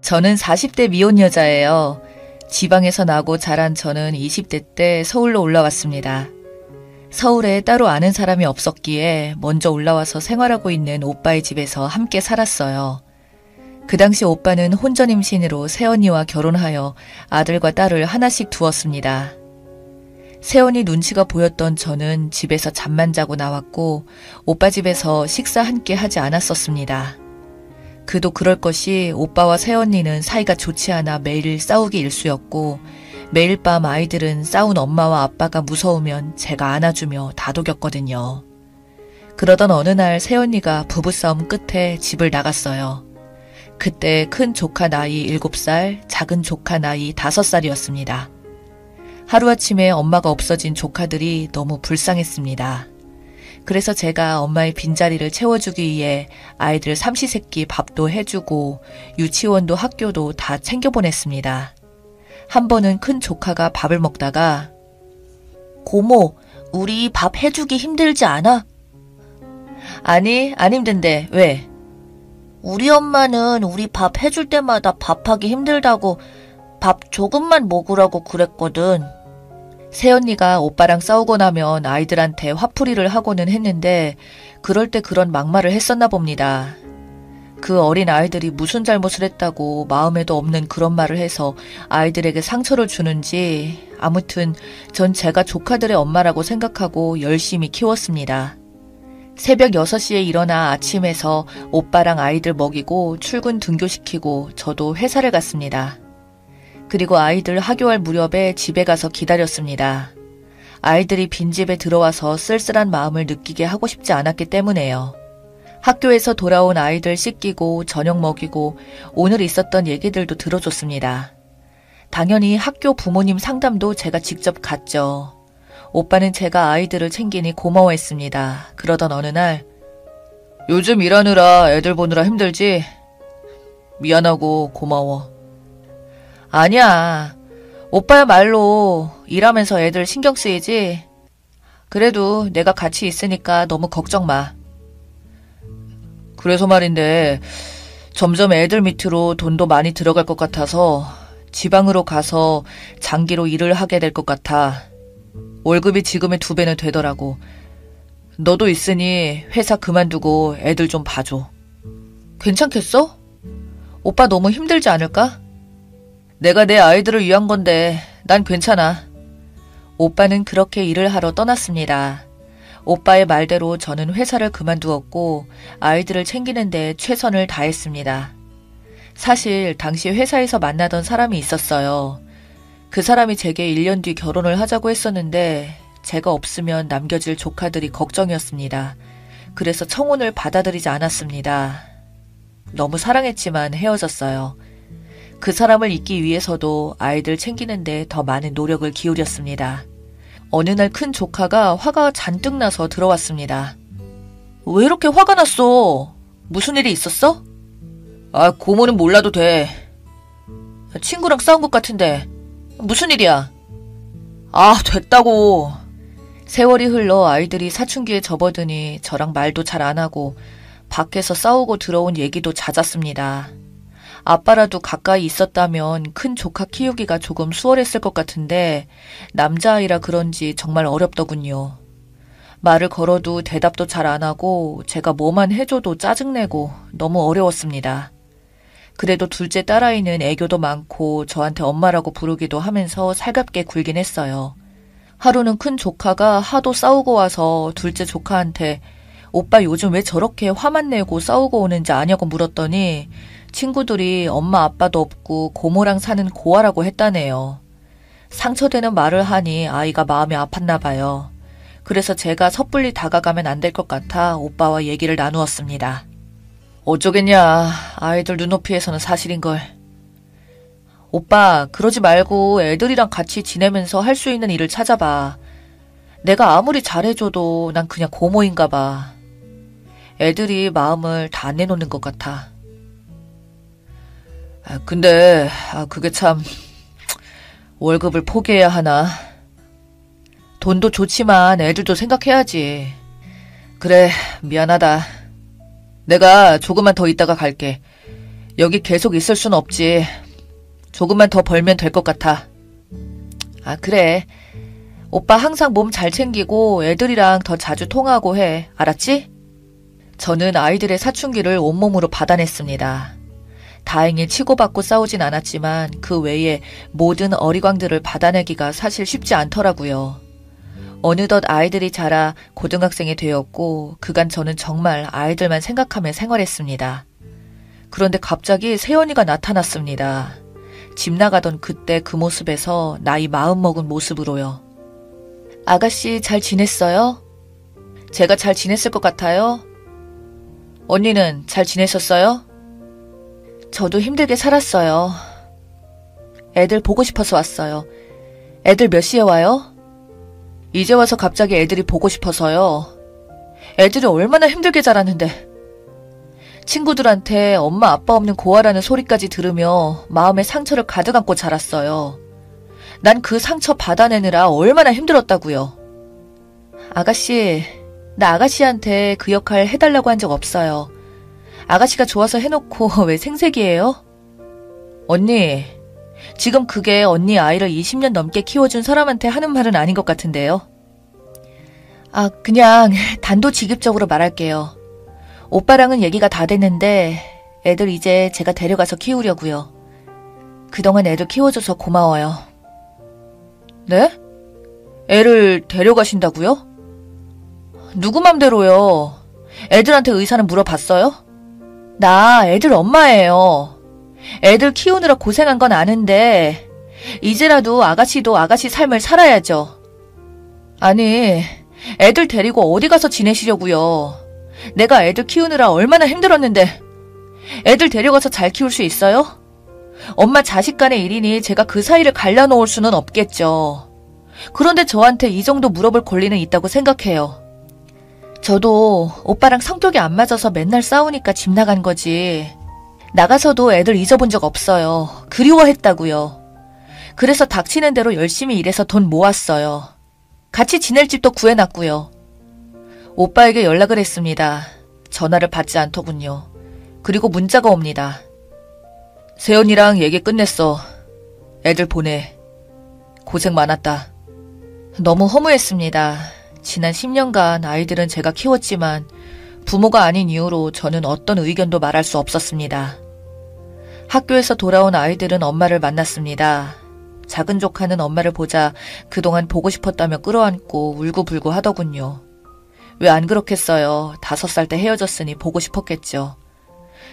저는 40대 미혼 여자예요. 지방에서 나고 자란 저는 20대 때 서울로 올라왔습니다. 서울에 따로 아는 사람이 없었기에 먼저 올라와서 생활하고 있는 오빠의 집에서 함께 살았어요. 그 당시 오빠는 혼전 임신으로 새언니와 결혼하여 아들과 딸을 하나씩 두었습니다. 새언니 눈치가 보였던 저는 집에서 잠만 자고 나왔고 오빠 집에서 식사 함께 하지 않았었습니다. 그도 그럴 것이 오빠와 새언니는 사이가 좋지 않아 매일 싸우기 일쑤였고 매일 밤 아이들은 싸운 엄마와 아빠가 무서우면 제가 안아주며 다독였거든요. 그러던 어느 날 새언니가 부부싸움 끝에 집을 나갔어요. 그때 큰 조카 나이 7살, 작은 조카 나이 5살이었습니다. 하루아침에 엄마가 없어진 조카들이 너무 불쌍했습니다. 그래서 제가 엄마의 빈자리를 채워주기 위해 아이들 삼시세끼 밥도 해주고 유치원도 학교도 다 챙겨보냈습니다. 한 번은 큰 조카가 밥을 먹다가 고모, 우리 밥 해주기 힘들지 않아? 아니, 안 힘든데 왜? 우리 엄마는 우리 밥 해줄 때마다 밥하기 힘들다고 밥 조금만 먹으라고 그랬거든. 새언니가 오빠랑 싸우고 나면 아이들한테 화풀이를 하고는 했는데 그럴 때 그런 막말을 했었나 봅니다. 그 어린 아이들이 무슨 잘못을 했다고 마음에도 없는 그런 말을 해서 아이들에게 상처를 주는지 아무튼 전 제가 조카들의 엄마라고 생각하고 열심히 키웠습니다. 새벽 6시에 일어나 아침에서 오빠랑 아이들 먹이고 출근 등교시키고 저도 회사를 갔습니다. 그리고 아이들 하교할 무렵에 집에 가서 기다렸습니다. 아이들이 빈집에 들어와서 쓸쓸한 마음을 느끼게 하고 싶지 않았기 때문에요. 학교에서 돌아온 아이들 씻기고 저녁 먹이고 오늘 있었던 얘기들도 들어줬습니다. 당연히 학교 부모님 상담도 제가 직접 갔죠. 오빠는 제가 아이들을 챙기니 고마워했습니다. 그러던 어느 날 요즘 일하느라 애들 보느라 힘들지? 미안하고 고마워. 아니야. 오빠야말로 일하면서 애들 신경 쓰이지? 그래도 내가 같이 있으니까 너무 걱정 마. 그래서 말인데 점점 애들 밑으로 돈도 많이 들어갈 것 같아서 지방으로 가서 장기로 일을 하게 될 것 같아. 월급이 지금의 2배는 되더라고. 너도 있으니 회사 그만두고 애들 좀 봐줘. 괜찮겠어? 오빠 너무 힘들지 않을까? 내가 내 아이들을 위한 건데 난 괜찮아. 오빠는 그렇게 일을 하러 떠났습니다. 오빠의 말대로 저는 회사를 그만두었고 아이들을 챙기는 데 최선을 다했습니다. 사실 당시 회사에서 만나던 사람이 있었어요. 그 사람이 제게 1년 뒤 결혼을 하자고 했었는데 제가 없으면 남겨질 조카들이 걱정이었습니다. 그래서 청혼을 받아들이지 않았습니다. 너무 사랑했지만 헤어졌어요. 그 사람을 잊기 위해서도 아이들 챙기는데 더 많은 노력을 기울였습니다. 어느 날 큰 조카가 화가 잔뜩 나서 들어왔습니다. 왜 이렇게 화가 났어? 무슨 일이 있었어? 아, 고모는 몰라도 돼. 친구랑 싸운 것 같은데 무슨 일이야? 아, 됐다고. 세월이 흘러 아이들이 사춘기에 접어드니 저랑 말도 잘 안 하고 밖에서 싸우고 들어온 얘기도 잦았습니다. 아빠라도 가까이 있었다면 큰 조카 키우기가 조금 수월했을 것 같은데 남자아이라 그런지 정말 어렵더군요. 말을 걸어도 대답도 잘 안 하고 제가 뭐만 해줘도 짜증내고 너무 어려웠습니다. 그래도 둘째 딸아이는 애교도 많고 저한테 엄마라고 부르기도 하면서 살갑게 굴긴 했어요. 하루는 큰 조카가 하도 싸우고 와서 둘째 조카한테 오빠 요즘 왜 저렇게 화만 내고 싸우고 오는지 아냐고 물었더니 친구들이 엄마 아빠도 없고 고모랑 사는 고아라고 했다네요. 상처되는 말을 하니 아이가 마음이 아팠나 봐요. 그래서 제가 섣불리 다가가면 안 될 것 같아 오빠와 얘기를 나누었습니다. 어쩌겠냐. 아이들 눈높이에서는 사실인걸. 오빠, 그러지 말고 애들이랑 같이 지내면서 할 수 있는 일을 찾아봐. 내가 아무리 잘해줘도 난 그냥 고모인가 봐. 애들이 마음을 다 안 내놓는 것 같아. 근데 그게 참 월급을 포기해야 하나. 돈도 좋지만 애들도 생각해야지. 그래, 미안하다. 내가 조금만 더 있다가 갈게. 여기 계속 있을 순 없지. 조금만 더 벌면 될 것 같아. 아, 그래. 오빠 항상 몸 잘 챙기고 애들이랑 더 자주 통화하고 해. 알았지? 저는 아이들의 사춘기를 온몸으로 받아냈습니다. 다행히 치고받고 싸우진 않았지만 그 외에 모든 어리광들을 받아내기가 사실 쉽지 않더라고요. 어느덧 아이들이 자라 고등학생이 되었고 그간 저는 정말 아이들만 생각하며 생활했습니다. 그런데 갑자기 세연이가 나타났습니다. 집 나가던 그때 그 모습에서 나이 40 먹은 모습으로요. 아가씨 잘 지냈어요? 제가 잘 지냈을 것 같아요. 언니는 잘 지냈었어요? 저도 힘들게 살았어요. 애들 보고 싶어서 왔어요. 애들 몇 시에 와요? 이제 와서 갑자기 애들이 보고 싶어서요. 애들이 얼마나 힘들게 자랐는데. 친구들한테 엄마 아빠 없는 고아라는 소리까지 들으며 마음에 상처를 가득 안고 자랐어요. 난 그 상처 받아내느라 얼마나 힘들었다고요. 아가씨, 나 아가씨한테 그 역할 해달라고 한 적 없어요. 아가씨가 좋아서 해놓고 왜 생색이에요? 언니, 지금 그게 언니 아이를 20년 넘게 키워준 사람한테 하는 말은 아닌 것 같은데요. 아, 그냥 단도직입적으로 말할게요. 오빠랑은 얘기가 다 됐는데 애들 이제 제가 데려가서 키우려고요. 그동안 애들 키워줘서 고마워요. 네? 애를 데려가신다고요? 누구 맘대로요? 애들한테 의사는 물어봤어요? 나 애들 엄마예요. 애들 키우느라 고생한 건 아는데 이제라도 아가씨도 아가씨 삶을 살아야죠. 아니, 애들 데리고 어디 가서 지내시려고요? 내가 애들 키우느라 얼마나 힘들었는데 애들 데려가서 잘 키울 수 있어요? 엄마 자식 간의 일이니 제가 그 사이를 갈라놓을 수는 없겠죠. 그런데 저한테 이 정도 물어볼 권리는 있다고 생각해요. 저도 오빠랑 성격이 안 맞아서 맨날 싸우니까 집 나간 거지. 나가서도 애들 잊어본 적 없어요. 그리워했다고요. 그래서 닥치는 대로 열심히 일해서 돈 모았어요. 같이 지낼 집도 구해놨고요. 오빠에게 연락을 했습니다. 전화를 받지 않더군요. 그리고 문자가 옵니다. 세연이랑 얘기 끝냈어. 애들 보내. 고생 많았다. 너무 허무했습니다. 지난 10년간 아이들은 제가 키웠지만 부모가 아닌 이유로 저는 어떤 의견도 말할 수 없었습니다. 학교에서 돌아온 아이들은 엄마를 만났습니다. 작은 조카는 엄마를 보자 그동안 보고 싶었다며 끌어안고 울고불고 하더군요. 왜 안 그렇겠어요. 5살 때 헤어졌으니 보고 싶었겠죠.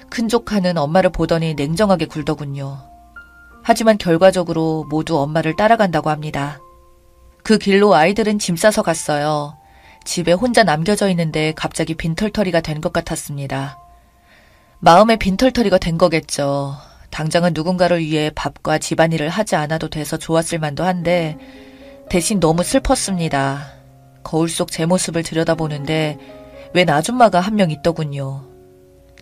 큰 조카는 엄마를 보더니 냉정하게 굴더군요. 하지만 결과적으로 모두 엄마를 따라간다고 합니다. 그 길로 아이들은 짐 싸서 갔어요. 집에 혼자 남겨져 있는데 갑자기 빈털터리가 된 것 같았습니다. 마음에 빈털터리가 된 거겠죠. 당장은 누군가를 위해 밥과 집안일을 하지 않아도 돼서 좋았을 만도 한데 대신 너무 슬펐습니다. 거울 속 제 모습을 들여다보는데 웬 아줌마가 한 명 있더군요.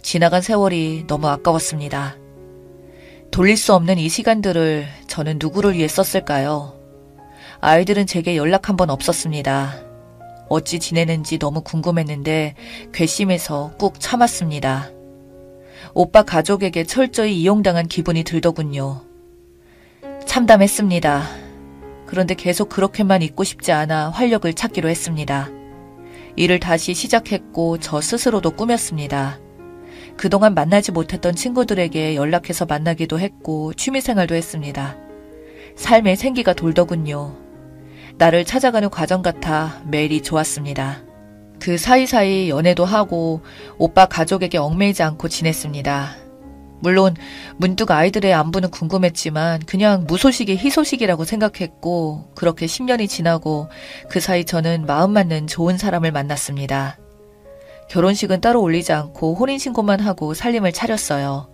지나간 세월이 너무 아까웠습니다. 돌릴 수 없는 이 시간들을 저는 누구를 위해 썼을까요? 아이들은 제게 연락 한 번 없었습니다. 어찌 지내는지 너무 궁금했는데 괘씸해서 꾹 참았습니다. 오빠 가족에게 철저히 이용당한 기분이 들더군요. 참담했습니다. 그런데 계속 그렇게만 있고 싶지 않아 활력을 찾기로 했습니다. 일을 다시 시작했고 저 스스로도 꾸몄습니다. 그동안 만나지 못했던 친구들에게 연락해서 만나기도 했고 취미생활도 했습니다. 삶에 생기가 돌더군요. 나를 찾아가는 과정 같아 매일이 좋았습니다. 그 사이사이 연애도 하고 오빠 가족에게 얽매이지 않고 지냈습니다. 물론 문득 아이들의 안부는 궁금했지만 그냥 무소식이 희소식이라고 생각했고 그렇게 10년이 지나고 그 사이 저는 마음 맞는 좋은 사람을 만났습니다. 결혼식은 따로 올리지 않고 혼인신고만 하고 살림을 차렸어요.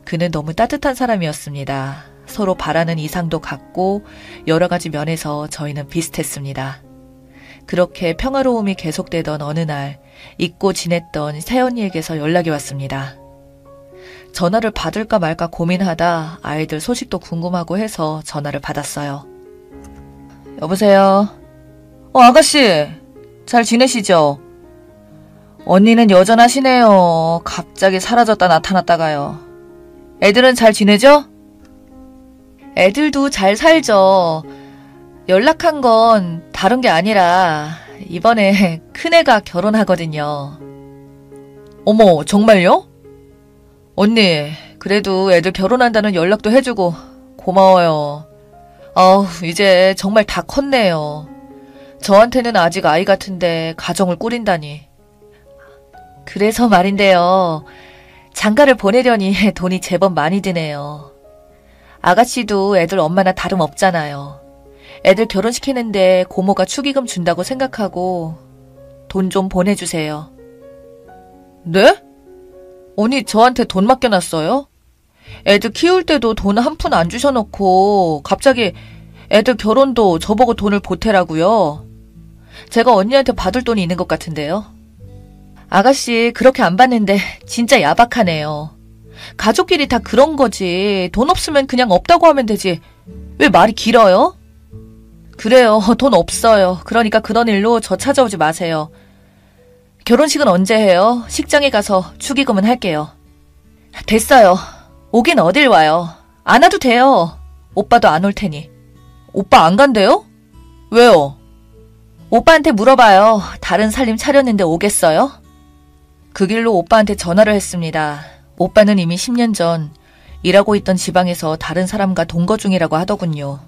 그는 너무 따뜻한 사람이었습니다. 서로 바라는 이상도 같고 여러 가지 면에서 저희는 비슷했습니다. 그렇게 평화로움이 계속되던 어느 날 잊고 지냈던 세연이에게서 연락이 왔습니다. 전화를 받을까 말까 고민하다 아이들 소식도 궁금하고 해서 전화를 받았어요. 여보세요? 아가씨, 잘 지내시죠? 언니는 여전하시네요. 갑자기 사라졌다 나타났다가요. 애들은 잘 지내죠? 애들도 잘 살죠. 연락한 건 다른 게 아니라 이번에 큰애가 결혼하거든요. 어머, 정말요? 언니, 그래도 애들 결혼한다는 연락도 해주고 고마워요. 아우, 이제 정말 다 컸네요. 저한테는 아직 아이 같은데 가정을 꾸린다니. 그래서 말인데요. 장가를 보내려니 돈이 제법 많이 드네요. 아가씨도 애들 엄마나 다름없잖아요. 애들 결혼시키는데 고모가 축의금 준다고 생각하고 돈 좀 보내주세요. 네? 언니 저한테 돈 맡겨놨어요? 애들 키울 때도 돈 한 푼 안 주셔놓고 갑자기 애들 결혼도 저보고 돈을 보태라고요? 제가 언니한테 받을 돈이 있는 것 같은데요. 아가씨 그렇게 안 받는데 진짜 야박하네요. 가족끼리 다 그런 거지. 돈 없으면 그냥 없다고 하면 되지. 왜 말이 길어요? 그래요. 돈 없어요. 그러니까 그런 일로 저 찾아오지 마세요. 결혼식은 언제 해요? 식장에 가서 축의금은 할게요. 됐어요. 오긴 어딜 와요. 안 와도 돼요. 오빠도 안 올 테니. 오빠 안 간대요? 왜요? 오빠한테 물어봐요. 다른 살림 차렸는데 오겠어요? 그 길로 오빠한테 전화를 했습니다. 오빠는 이미 10년 전 일하고 있던 지방에서 다른 사람과 동거 중이라고 하더군요.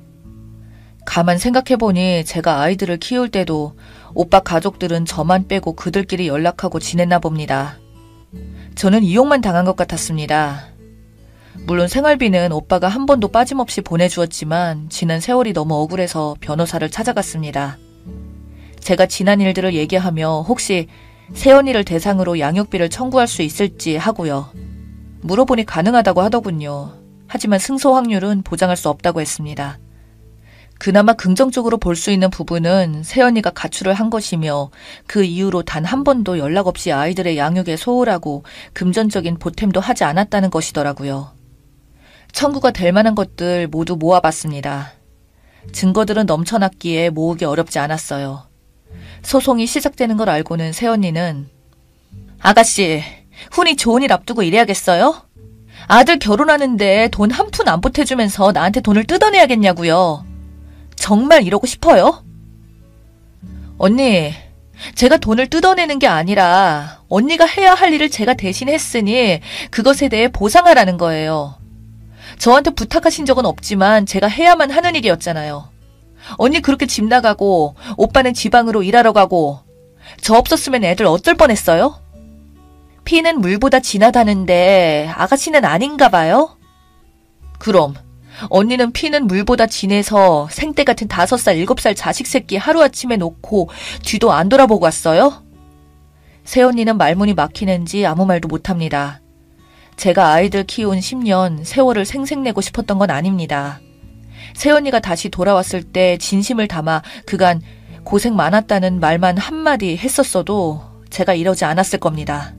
가만 생각해보니 제가 아이들을 키울 때도 오빠 가족들은 저만 빼고 그들끼리 연락하고 지냈나 봅니다. 저는 이용만 당한 것 같았습니다. 물론 생활비는 오빠가 한 번도 빠짐없이 보내주었지만 지난 세월이 너무 억울해서 변호사를 찾아갔습니다. 제가 지난 일들을 얘기하며 혹시 새언니를 대상으로 양육비를 청구할 수 있을지 하고요. 물어보니 가능하다고 하더군요. 하지만 승소 확률은 보장할 수 없다고 했습니다. 그나마 긍정적으로 볼 수 있는 부분은 새언니가 가출을 한 것이며 그 이후로 단 한 번도 연락 없이 아이들의 양육에 소홀하고 금전적인 보탬도 하지 않았다는 것이더라고요. 청구가 될 만한 것들 모두 모아봤습니다. 증거들은 넘쳐났기에 모으기 어렵지 않았어요. 소송이 시작되는 걸 알고는 새언니는 아가씨, 훈이 좋은 일 앞두고 이래야겠어요? 아들 결혼하는데 돈 한 푼 안 보태주면서 나한테 돈을 뜯어내야겠냐고요. 정말 이러고 싶어요? 언니, 제가 돈을 뜯어내는 게 아니라 언니가 해야 할 일을 제가 대신 했으니 그것에 대해 보상하라는 거예요. 저한테 부탁하신 적은 없지만 제가 해야만 하는 일이었잖아요. 언니 그렇게 집 나가고 오빠는 지방으로 일하러 가고 저 없었으면 애들 어쩔 뻔했어요? 피는 물보다 진하다는데 아가씨는 아닌가 봐요? 그럼 언니는 피는 물보다 진해서 생떼 같은 5살, 7살 자식 새끼 하루아침에 놓고 뒤도 안 돌아보고 왔어요? 새언니는 말문이 막히는지 아무 말도 못합니다. 제가 아이들 키운 10년 세월을 생색내고 싶었던 건 아닙니다. 새언니가 다시 돌아왔을 때 진심을 담아 그간 고생 많았다는 말만 한마디 했었어도 제가 이러지 않았을 겁니다.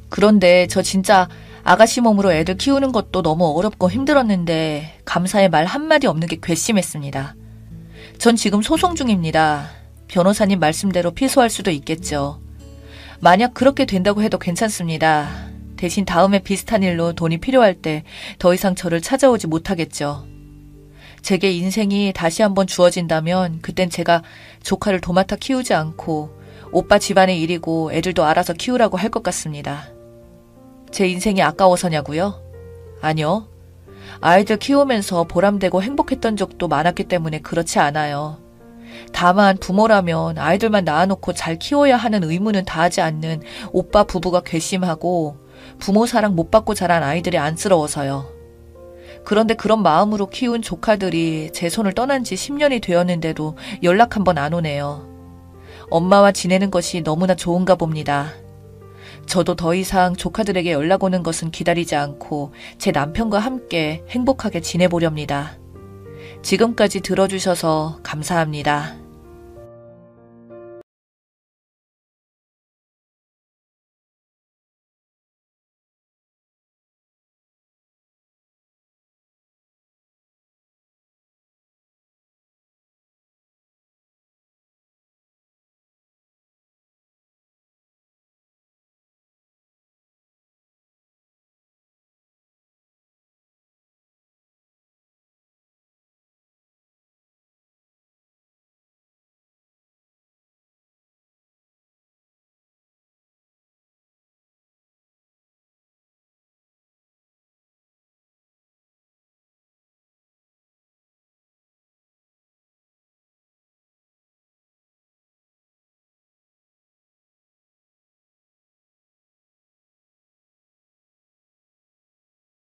그런데 저 진짜 아가씨 몸으로 애들 키우는 것도 너무 어렵고 힘들었는데 감사의 말 한마디 없는 게 괘씸했습니다. 전 지금 소송 중입니다. 변호사님 말씀대로 피소할 수도 있겠죠. 만약 그렇게 된다고 해도 괜찮습니다. 대신 다음에 비슷한 일로 돈이 필요할 때 더 이상 저를 찾아오지 못하겠죠. 제게 인생이 다시 한번 주어진다면 그땐 제가 조카를 도맡아 키우지 않고 오빠 집안의 일이고 애들도 알아서 키우라고 할 것 같습니다. 제 인생이 아까워서냐고요? 아니요. 아이들 키우면서 보람되고 행복했던 적도 많았기 때문에 그렇지 않아요. 다만 부모라면 아이들만 낳아놓고 잘 키워야 하는 의무는 다하지 않는 오빠 부부가 괘씸하고 부모 사랑 못 받고 자란 아이들이 안쓰러워서요. 그런데 그런 마음으로 키운 조카들이 제 손을 떠난 지 10년이 되었는데도 연락 한 번 안 오네요. 엄마와 지내는 것이 너무나 좋은가 봅니다. 저도 더 이상 조카들에게 연락 오는 것은 기다리지 않고 제 남편과 함께 행복하게 지내보렵니다. 지금까지 들어주셔서 감사합니다.